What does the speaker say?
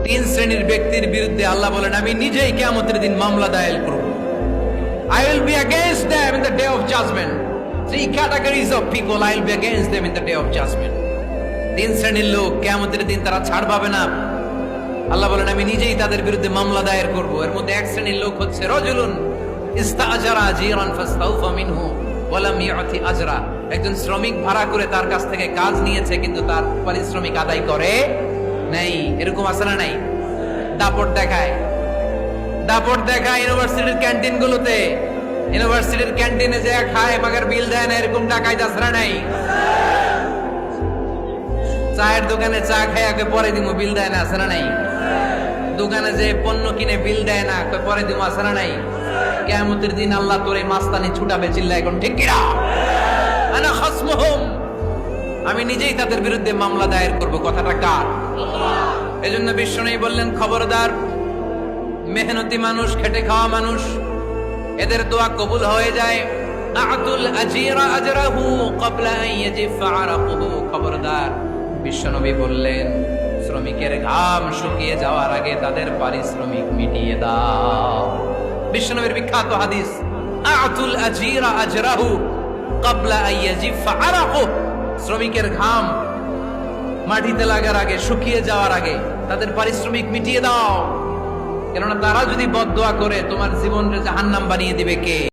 তিন শ্রেণীর ব্যক্তির বিরুদ্ধে আল্লাহ বলেন আমি নিজেই কিয়ামতের দিন মামলা দায়ের করব। I will be against them in the day of judgment. Three categories of people I will be against them in the day of judgment. তিন শ্রেণীর লোক কিয়ামতের দিন তারা ছাড় পাবে না। আল্লাহ বলেন আমি নিজেই তাদের বিরুদ্ধে মামলা দায়ের করব। এর মধ্যে এক শ্রেণীর লোক হচ্ছে রাজুলুন ইস্তাআজারা জিরান ফাস্তাউফা মিনহু ওয়া লাম ইউতি আজরা। একজন শ্রমিক ভাড়া করে তার কাছ থেকে কাজ নিয়েছে কিন্তু তার পারিশ্রমিক আদায় করে নাই। এরকম আছে না নাই? দাপট দেখায় ইউনিভার্সিটির ক্যান্টিন গুলোতে, ইউনিভার্সিটির ক্যান্টিনে যে খায় মাগার বিল দেয় না, এরকম টাকায় দাসরা নাই। চায়ের দোকানে চা খায় পরে দিমু বিল দেয় না, আছে না নাই? দোকানে যে পণ্য কিনে বিল দেয় না পরে দিমু, আছে না নাই? কিয়ামতের দিন আল্লাহ তোরে মাস্তানি ছুটাবে, চিল্লা এখন ঠিক কিনা? আনা খাসমুহুম, আমি নিজেই তাদের বিরুদ্ধে মামলা দায়ের করব। কথাটা কার? এজন্য বিশ্বনবী বললেন খবরদার, মেহনতি মানুষ, খেটে খাওয়া মানুষ, এদের দোয়া কবুল হয়ে যায়। আতুল আজিরা আজরাহু ক্বাবলা আন ইয়াজিফা আরাকুহু। খবরদার, বিশ্বনবী বললেন শ্রমিকের ঘাম শুকিয়ে যাওয়ার আগে তাদের পারিশ্রমিক মিটিয়ে দাও। বিশ্বনবীর বিখ্যাত হাদিস, আতুল আজিরা আজরাহু ক্বাবলা আন ইয়াজিফা আরাকুহু। শ্রমিকের ঘাম মাটিতে লাগার আগে, শুকিয়ে যাওয়ার আগে তাদের পারিশ্রমিক মিটিয়ে দাও। কেননা তারা যদি বদদোয়া করে তোমার জীবনকে জাহান্নাম বানিয়ে দিবে কে?